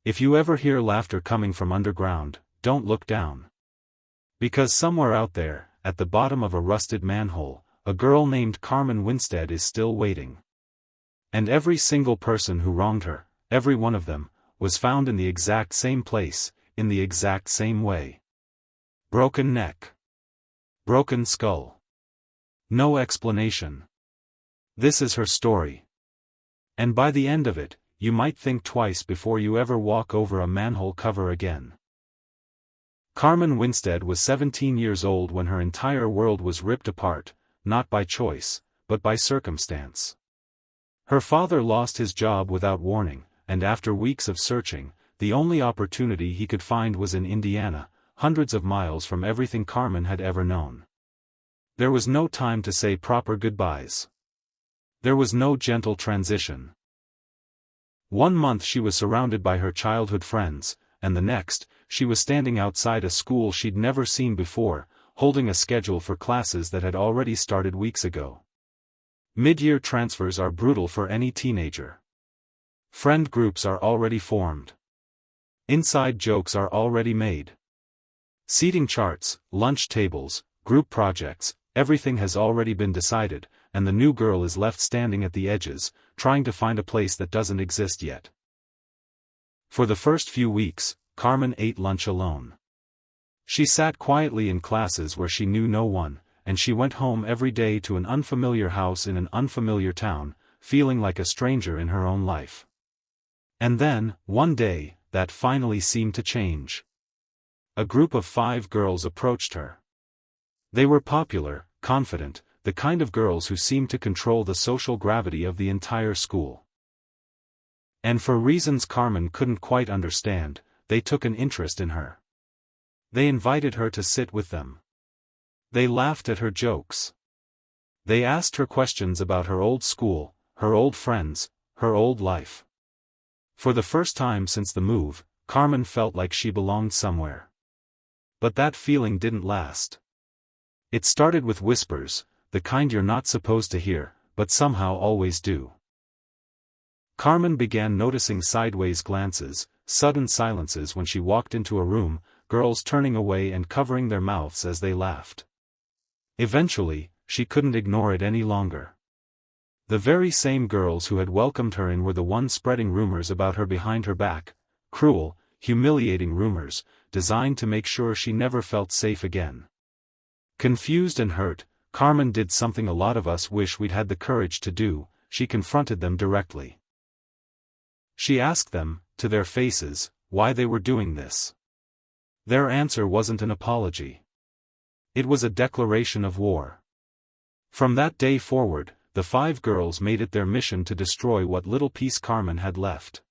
If you ever hear laughter coming from underground, don't look down. Because somewhere out there, at the bottom of a rusted manhole, a girl named Carmen Winstead is still waiting. And every single person who wronged her, every one of them, was found in the exact same place, in the exact same way. Broken neck. Broken skull. No explanation. This is her story. And by the end of it, you might think twice before you ever walk over a manhole cover again. Carmen Winstead was 17 years old when her entire world was ripped apart, not by choice, but by circumstance. Her father lost his job without warning, and after weeks of searching, the only opportunity he could find was in Indiana, hundreds of miles from everything Carmen had ever known. There was no time to say proper goodbyes. There was no gentle transition. 1 month she was surrounded by her childhood friends, and the next, she was standing outside a school she'd never seen before, holding a schedule for classes that had already started weeks ago. Mid-year transfers are brutal for any teenager. Friend groups are already formed. Inside jokes are already made. Seating charts, lunch tables, group projects, everything has already been decided, and the new girl is left standing at the edges, trying to find a place that doesn't exist yet. For the first few weeks, Carmen ate lunch alone. She sat quietly in classes where she knew no one, and she went home every day to an unfamiliar house in an unfamiliar town, feeling like a stranger in her own life. And then, one day, that finally seemed to change. A group of 5 girls approached her. They were popular, confident, the kind of girls who seemed to control the social gravity of the entire school. And for reasons Carmen couldn't quite understand, they took an interest in her. They invited her to sit with them. They laughed at her jokes. They asked her questions about her old school, her old friends, her old life. For the first time since the move, Carmen felt like she belonged somewhere. But that feeling didn't last. It started with whispers, the kind you're not supposed to hear, but somehow always do. Carmen began noticing sideways glances, sudden silences when she walked into a room, girls turning away and covering their mouths as they laughed. Eventually, she couldn't ignore it any longer. The very same girls who had welcomed her in were the ones spreading rumors about her behind her back, cruel, humiliating rumors, designed to make sure she never felt safe again. Confused and hurt, Carmen did something a lot of us wish we'd had the courage to do, she confronted them directly. She asked them, to their faces, why they were doing this. Their answer wasn't an apology. It was a declaration of war. From that day forward, the 5 girls made it their mission to destroy what little piece Carmen had left.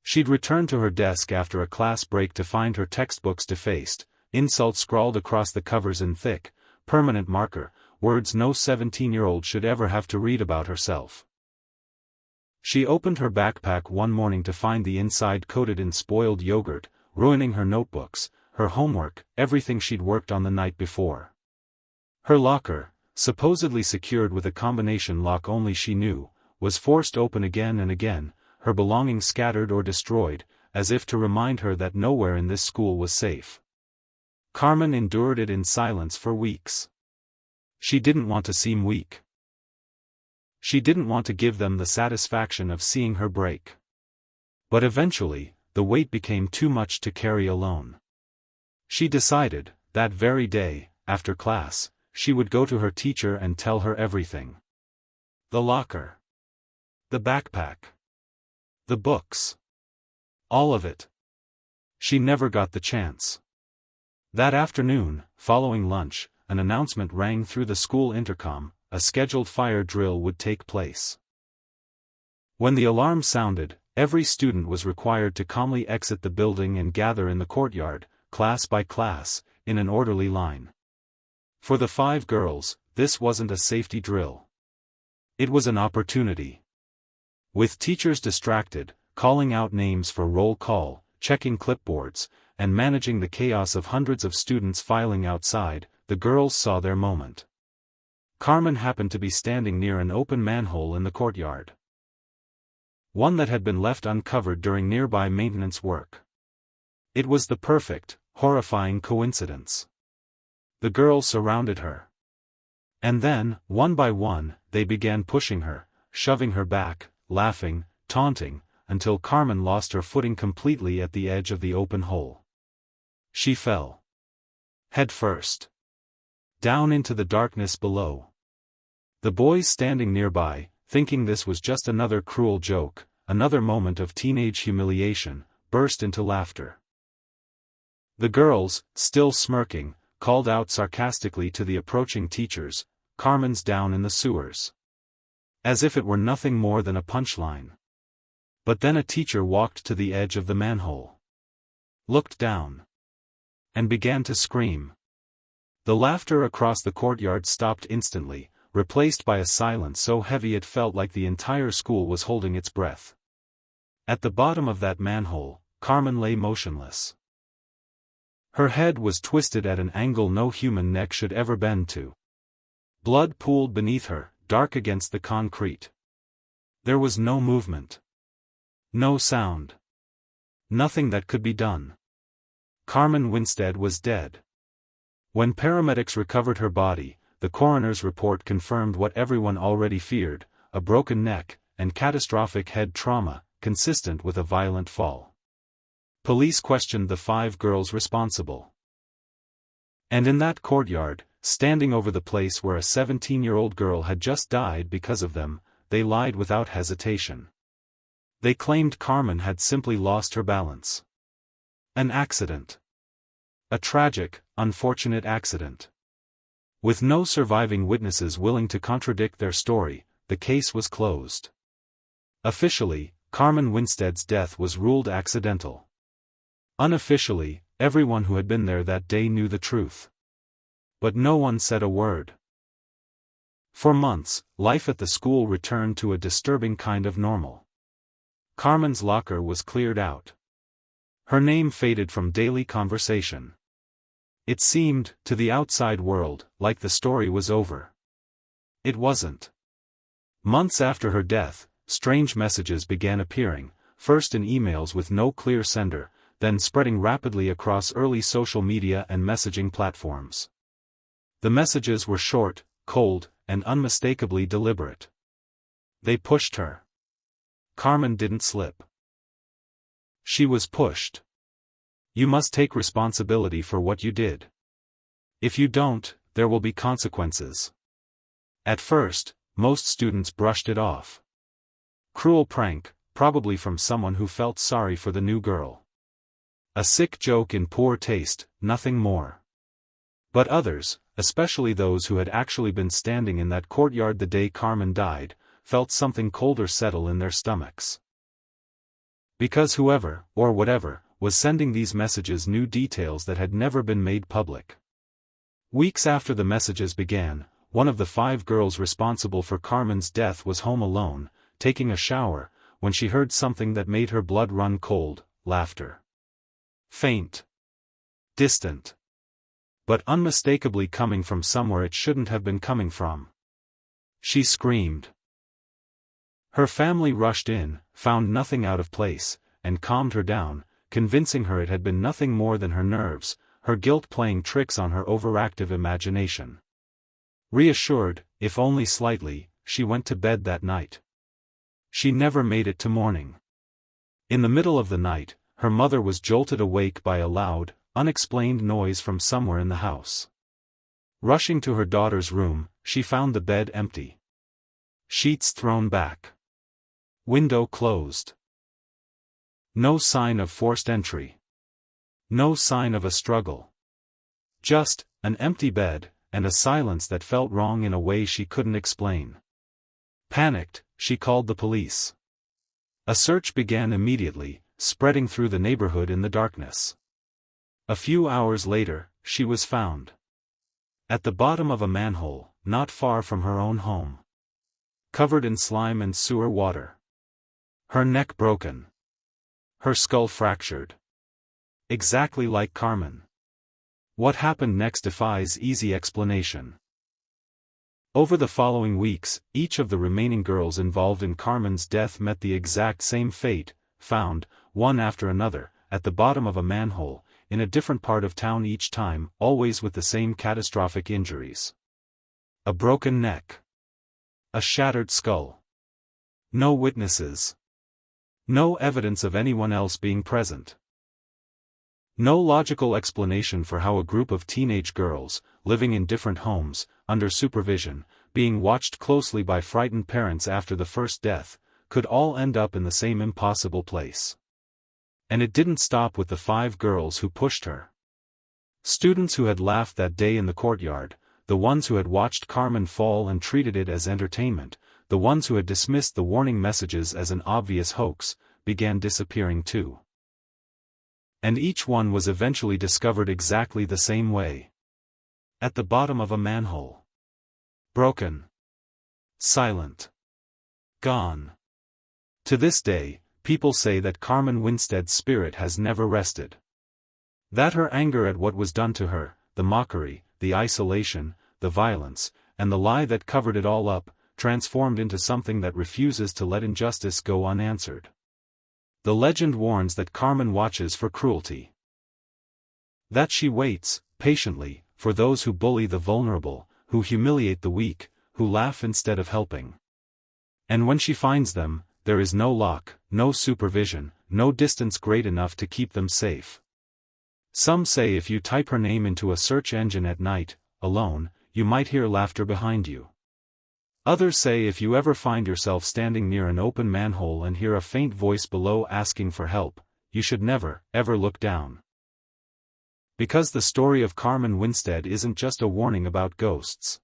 She'd return to her desk after a class break to find her textbooks defaced, insults scrawled across the covers in thick, permanent marker, words no 17-year-old should ever have to read about herself. She opened her backpack one morning to find the inside coated in spoiled yogurt, ruining her notebooks, her homework, everything she'd worked on the night before. Her locker, supposedly secured with a combination lock only she knew, was forced open again and again, her belongings scattered or destroyed, as if to remind her that nowhere in this school was safe. Carmen endured it in silence for weeks. She didn't want to seem weak. She didn't want to give them the satisfaction of seeing her break. But eventually, the weight became too much to carry alone. She decided, that very day, after class, she would go to her teacher and tell her everything. The locker. The backpack. The books. All of it. She never got the chance. That afternoon, following lunch, an announcement rang through the school intercom, a scheduled fire drill would take place. When the alarm sounded, every student was required to calmly exit the building and gather in the courtyard, class by class, in an orderly line. For the 5 girls, this wasn't a safety drill. It was an opportunity. With teachers distracted, calling out names for roll call, checking clipboards, and managing the chaos of hundreds of students filing outside, the girls saw their moment. Carmen happened to be standing near an open manhole in the courtyard. one that had been left uncovered during nearby maintenance work. It was the perfect, horrifying coincidence. The girls surrounded her. And then, one by one, they began pushing her, shoving her back, laughing, taunting, until Carmen lost her footing completely at the edge of the open hole. She fell head first down into the darkness below. The boys standing nearby, thinking this was just another cruel joke, another moment of teenage humiliation, burst into laughter. The girls, still smirking, called out sarcastically to the approaching teachers, "Carmen's down in the sewers." As if it were nothing more than a punchline. But then a teacher walked to the edge of the manhole, looked down, and began to scream. The laughter across the courtyard stopped instantly, replaced by a silence so heavy it felt like the entire school was holding its breath. At the bottom of that manhole, Carmen lay motionless. Her head was twisted at an angle no human neck should ever bend to. Blood pooled beneath her, dark against the concrete. There was no movement. No sound. Nothing that could be done. Carmen Winstead was dead. When paramedics recovered her body, the coroner's report confirmed what everyone already feared: a broken neck, and catastrophic head trauma, consistent with a violent fall. Police questioned the 5 girls responsible. And in that courtyard, standing over the place where a 17-year-old girl had just died because of them, they lied without hesitation. They claimed Carmen had simply lost her balance. An accident. A tragic, unfortunate accident. With no surviving witnesses willing to contradict their story, the case was closed. Officially, Carmen Winstead's death was ruled accidental. Unofficially, everyone who had been there that day knew the truth. But no one said a word. For months, life at the school returned to a disturbing kind of normal. Carmen's locker was cleared out. Her name faded from daily conversation. It seemed, to the outside world, like the story was over. It wasn't. Months after her death, strange messages began appearing, first in emails with no clear sender, then spreading rapidly across early social media and messaging platforms. The messages were short, cold, and unmistakably deliberate. They pushed her. Carmen didn't slip. She was pushed. You must take responsibility for what you did. If you don't, there will be consequences. At first, most students brushed it off. Cruel prank, probably from someone who felt sorry for the new girl. A sick joke in poor taste, nothing more. But others, especially those who had actually been standing in that courtyard the day Carmen died, felt something colder settle in their stomachs. Because whoever, or whatever, was sending these messages knew details that had never been made public. Weeks after the messages began, one of the 5 girls responsible for Carmen's death was home alone, taking a shower, when she heard something that made her blood run cold: laughter. Faint. Distant. But unmistakably coming from somewhere it shouldn't have been coming from. She screamed. Her family rushed in, found nothing out of place, and calmed her down, convincing her it had been nothing more than her nerves, her guilt playing tricks on her overactive imagination. Reassured, if only slightly, she went to bed that night. She never made it to morning. In the middle of the night, her mother was jolted awake by a loud, unexplained noise from somewhere in the house. Rushing to her daughter's room, she found the bed empty. Sheets thrown back. Window closed. No sign of forced entry. No sign of a struggle. Just an empty bed, and a silence that felt wrong in a way she couldn't explain. Panicked, she called the police. A search began immediately, spreading through the neighborhood in the darkness. A few hours later, she was found. At the bottom of a manhole, not far from her own home. Covered in slime and sewer water. Her neck broken. Her skull fractured. Exactly like Carmen. What happened next defies easy explanation. Over the following weeks, each of the remaining girls involved in Carmen's death met the exact same fate, found, one after another, at the bottom of a manhole, in a different part of town each time, always with the same catastrophic injuries. A broken neck. A shattered skull. No witnesses. No evidence of anyone else being present. No logical explanation for how a group of teenage girls, living in different homes, under supervision, being watched closely by frightened parents after the first death, could all end up in the same impossible place. And it didn't stop with the 5 girls who pushed her. Students who had laughed that day in the courtyard, the ones who had watched Carmen fall and treated it as entertainment, the ones who had dismissed the warning messages as an obvious hoax, began disappearing too. And each one was eventually discovered exactly the same way. At the bottom of a manhole. Broken. Silent. Gone. To this day, people say that Carmen Winstead's spirit has never rested. That her anger at what was done to her, the mockery, the isolation, the violence, and the lie that covered it all up, transformed into something that refuses to let injustice go unanswered. The legend warns that Carmen watches for cruelty. That she waits, patiently, for those who bully the vulnerable, who humiliate the weak, who laugh instead of helping. And when she finds them, there is no lock, no supervision, no distance great enough to keep them safe. Some say if you type her name into a search engine at night, alone, you might hear laughter behind you. Others say if you ever find yourself standing near an open manhole and hear a faint voice below asking for help, you should never, ever look down. Because the story of Carmen Winstead isn't just a warning about ghosts.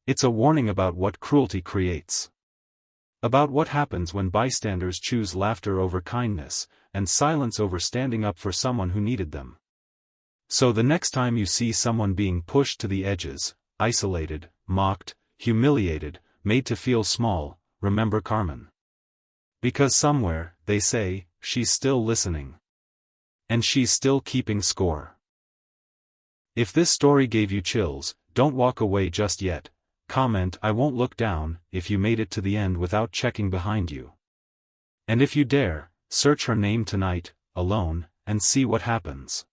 It's a warning about what cruelty creates. About what happens when bystanders choose laughter over kindness, and silence over standing up for someone who needed them. So the next time you see someone being pushed to the edges, isolated, mocked, humiliated, made to feel small, remember Carmen. Because somewhere, they say, she's still listening. And she's still keeping score. If this story gave you chills, don't walk away just yet. Comment "I won't look down" if you made it to the end without checking behind you. And if you dare, search her name tonight, alone, and see what happens.